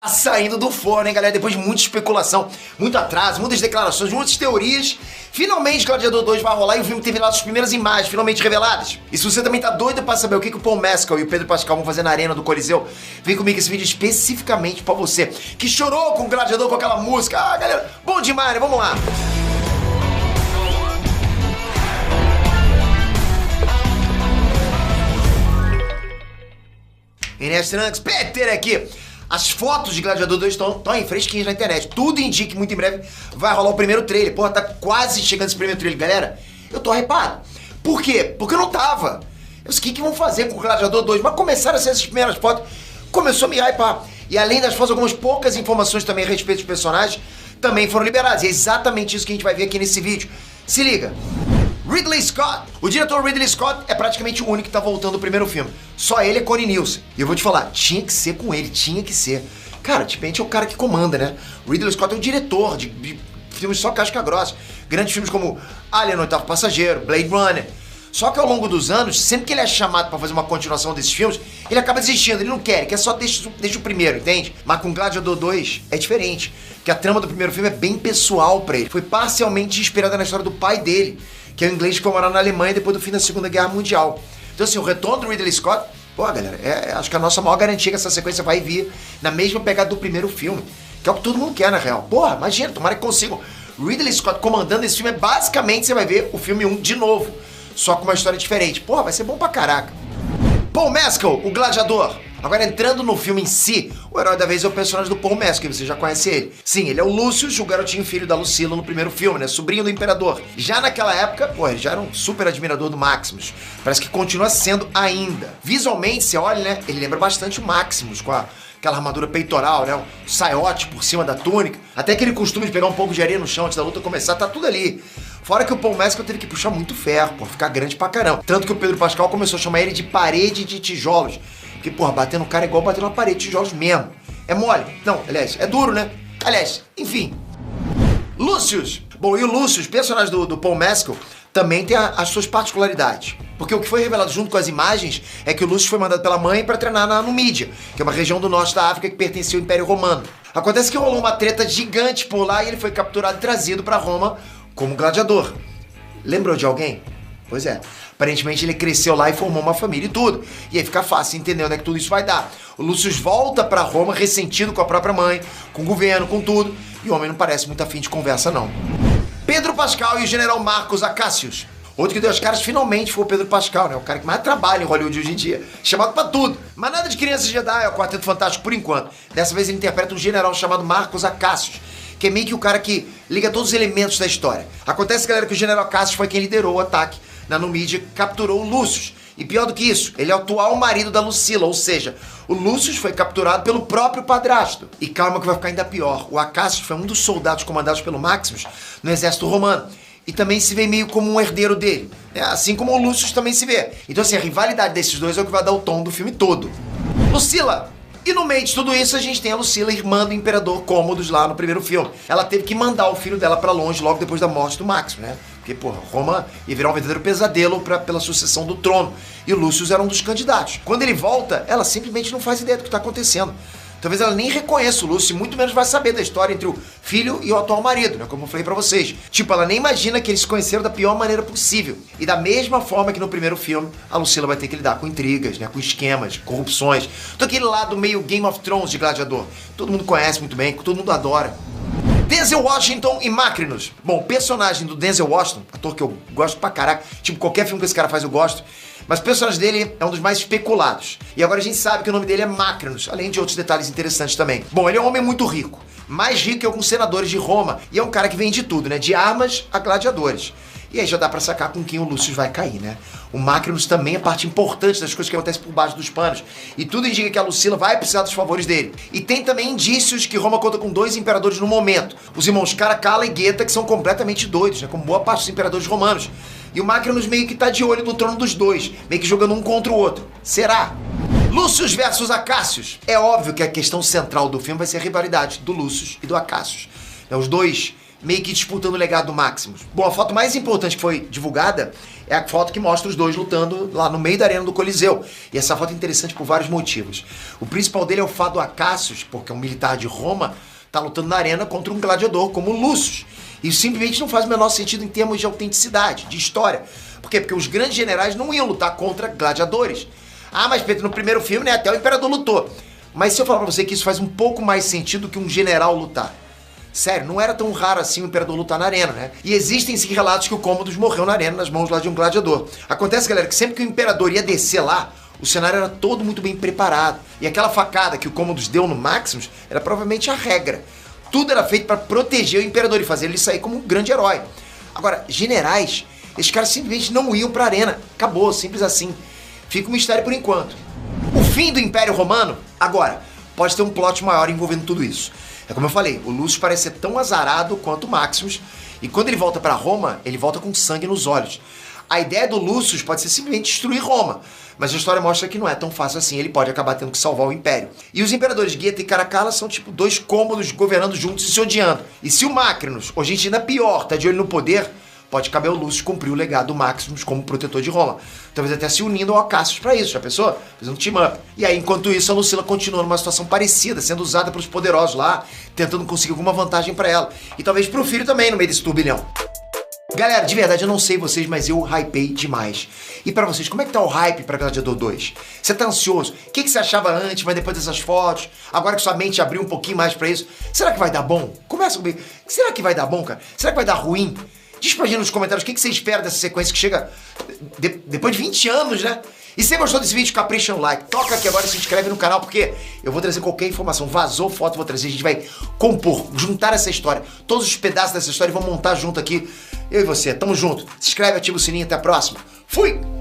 Saindo do forno, hein, galera? Depois de muita especulação, muito atraso, muitas declarações, muitas teorias, finalmente Gladiador 2 vai rolar e o filme teve lá as primeiras imagens finalmente reveladas. E se você também tá doido pra saber o que o Paul Mescal e o Pedro Pascal vão fazer na arena do Coliseu, vem comigo esse vídeo especificamente pra você que chorou com o Gladiador com aquela música. Ah, galera, bom demais, né? Vamos lá! Inês Trunks, Peter aqui. As fotos de Gladiador 2 estão aí fresquinhas na internet. Tudo indica que muito em breve vai rolar o primeiro trailer. Porra, tá quase chegando esse primeiro trailer. Galera, eu tô hypado. Por quê? Porque eu não tava. Eu sei o que vão fazer com o Gladiador 2, mas começaram a ser essas primeiras fotos. Começou a me hypar. E além das fotos, algumas poucas informações também a respeito dos personagens também foram liberadas. E é exatamente isso que a gente vai ver aqui nesse vídeo. Se liga. Ridley Scott. O diretor Ridley Scott é praticamente o único que tá voltando do primeiro filme. Só ele é Connie Nielsen. E eu vou te falar, tinha que ser com ele, tinha que ser. Cara, de repente é o cara que comanda, né? O Ridley Scott é o diretor de filmes só casca grossa. Grandes filmes como Alien, Oitavo Passageiro, Blade Runner. Só que ao longo dos anos, sempre que ele é chamado pra fazer uma continuação desses filmes, ele acaba desistindo, ele não quer, ele quer só deixa o primeiro, entende? Mas com Gladiador 2 é diferente, porque a trama do primeiro filme é bem pessoal pra ele. Foi parcialmente inspirada na história do pai dele, que é um inglês que foi morar na Alemanha depois do fim da Segunda Guerra Mundial. Então assim, o retorno do Ridley Scott, pô galera, acho que a nossa maior garantia que essa sequência vai vir na mesma pegada do primeiro filme, que é o que todo mundo quer na real. Porra, imagina, tomara que consigam. Ridley Scott comandando esse filme, basicamente você vai ver o filme 1 de novo, só com uma história diferente. Porra, vai ser bom pra caraca. Paul Mescal, o Gladiador. Agora, entrando no filme em si, o herói da vez é o personagem do Paul Mescal, você já conhece ele. Sim, ele é o Lucius, o garotinho filho da Lucilla no primeiro filme, né? Sobrinho do Imperador. Já naquela época, pô, ele já era um super admirador do Maximus. Parece que continua sendo ainda. Visualmente, você olha, né? Ele lembra bastante o Maximus, com aquela armadura peitoral, né? Um saiote por cima da túnica. Até aquele costume de pegar um pouco de areia no chão antes da luta começar, tá tudo ali. Fora que o Paul Mescal teve que puxar muito ferro, pô, ficar grande pra caramba. Tanto que o Pedro Pascal começou a chamar ele de parede de tijolos. Porque, porra, bater no cara é igual bater numa parede de tijolos mesmo. É mole. Não, aliás, é duro, né? Aliás, enfim. Lucius. Bom, e o Lucius, personagem do Paul Mescal, também tem as suas particularidades. Porque o que foi revelado junto com as imagens é que o Lucius foi mandado pela mãe pra treinar na Numídia, que é uma região do norte da África que pertencia ao Império Romano. Acontece que rolou uma treta gigante por lá e ele foi capturado e trazido pra Roma como gladiador. Lembrou de alguém? Pois é. Aparentemente ele cresceu lá e formou uma família e tudo. E aí fica fácil entender onde é que tudo isso vai dar. O Lucius volta pra Roma ressentido com a própria mãe, com o governo, com tudo. E o homem não parece muito afim de conversa, não. Pedro Pascal e o general Marcos Acacius. Outro que deu as caras finalmente foi o Pedro Pascal, né? O cara que mais trabalha em Hollywood hoje em dia. Chamado pra tudo. Mas nada de Crianças Jedi, é o Quarteto Fantástico por enquanto. Dessa vez ele interpreta um general chamado Marcos Acacius, que é meio que o cara que liga todos os elementos da história. Acontece, galera, que o general Cassius foi quem liderou o ataque na Numídia, capturou o Lucius. E pior do que isso, ele é o atual marido da Lucilla, ou seja, o Lucius foi capturado pelo próprio padrasto. E calma que vai ficar ainda pior, o Acacius foi um dos soldados comandados pelo Maximus no exército romano. E também se vê meio como um herdeiro dele, né? Assim como o Lucius também se vê. Então assim, a rivalidade desses dois é o que vai dar o tom do filme todo. Lucilla. E no meio de tudo isso, a gente tem a Lucilla, irmã do Imperador Cômodos lá no primeiro filme. Ela teve que mandar o filho dela pra longe logo depois da morte do Maximus, né? Porque, porra, Roma ia virar um verdadeiro pesadelo pela sucessão do trono. E o Lucius era um dos candidatos. Quando ele volta, ela simplesmente não faz ideia do que tá acontecendo. Talvez ela nem reconheça o Lúcio, muito menos vai saber da história entre o filho e o atual marido, né? Como eu falei pra vocês. Tipo, ela nem imagina que eles se conheceram da pior maneira possível. E da mesma forma que no primeiro filme, a Lucilla vai ter que lidar com intrigas, né? Com esquemas, corrupções. Todo aquele lado meio Game of Thrones de Gladiador. Todo mundo conhece muito bem, todo mundo adora. Denzel Washington e Macrinus. Bom, o personagem do Denzel Washington, ator que eu gosto pra caraca, tipo, qualquer filme que esse cara faz eu gosto, mas o personagem dele é um dos mais especulados. E agora a gente sabe que o nome dele é Macrinus, além de outros detalhes interessantes também. Bom, ele é um homem muito rico, mais rico que alguns senadores de Roma, e é um cara que vende tudo, né, de armas a gladiadores. E aí já dá pra sacar com quem o Lucius vai cair, né? O Macrinus também é parte importante das coisas que acontecem por baixo dos panos. E tudo indica que a Lucilla vai precisar dos favores dele. E tem também indícios que Roma conta com dois imperadores no momento. Os irmãos Caracalla e Geta, que são completamente doidos, né? Como boa parte dos imperadores romanos. E o Macrinus meio que tá de olho no trono dos dois, meio que jogando um contra o outro. Será? Lucius versus Acacius. É óbvio que a questão central do filme vai ser a rivalidade do Lucius e do Acacius. Os dois meio que disputando o legado do Maximus. Bom, a foto mais importante que foi divulgada é a foto que mostra os dois lutando lá no meio da arena do Coliseu. E essa foto é interessante por vários motivos. O principal dele é o fato do Cassius, porque é um militar de Roma, tá lutando na arena contra um gladiador como o Lucius. Isso simplesmente não faz o menor sentido em termos de autenticidade, de história. Por quê? Porque os grandes generais não iam lutar contra gladiadores. Ah, mas Pedro, no primeiro filme, né, até o imperador lutou. Mas se eu falar pra você que isso faz um pouco mais sentido que um general lutar. Sério, não era tão raro assim o imperador lutar na arena, né? E existem sim relatos que o Commodus morreu na arena nas mãos lá de um gladiador. Acontece, galera, que sempre que o imperador ia descer lá, o cenário era todo muito bem preparado. E aquela facada que o Commodus deu no Maximus era provavelmente a regra. Tudo era feito para proteger o imperador e fazer ele sair como um grande herói. Agora, generais, esses caras simplesmente não iam pra arena. Acabou, simples assim. Fica um mistério por enquanto. O fim do Império Romano? Agora, pode ter um plot maior envolvendo tudo isso. É como eu falei, o Lúcio parece ser tão azarado quanto o Maximus, e quando ele volta pra Roma, ele volta com sangue nos olhos. A ideia do Lúcio pode ser simplesmente destruir Roma, mas a história mostra que não é tão fácil assim, ele pode acabar tendo que salvar o Império. E os imperadores Geta e Caracalla são tipo dois cômodos governando juntos e se odiando. E se o Macrinus, ou gente ainda pior, tá de olho no poder, pode caber ao Lúcio cumprir o legado do Maximus como protetor de Roma. Talvez até se unindo ao Cassius pra isso, já pensou? Fazendo um team-up. E aí, enquanto isso, a Lucila continua numa situação parecida, sendo usada pelos poderosos lá, tentando conseguir alguma vantagem pra ela. E talvez pro filho também, no meio desse turbilhão. Galera, de verdade, eu não sei vocês, mas eu hypei demais. E pra vocês, como é que tá o hype pra Gladiador 2? Você tá ansioso? O que você achava antes, mas depois dessas fotos? Agora que sua mente abriu um pouquinho mais pra isso, será que vai dar bom? Começa comigo. Será que vai dar bom, cara? Será que vai dar ruim? Diz pra gente nos comentários o que você espera dessa sequência que chega depois de 20 anos, né? E se você gostou desse vídeo, capricha no like. Toca aqui agora e se inscreve no canal, porque eu vou trazer qualquer informação. Vazou foto, vou trazer. A gente vai compor, juntar essa história. Todos os pedaços dessa história e vamos montar junto aqui. Eu e você. Tamo junto. Se inscreve, ativa o sininho. Até a próxima. Fui!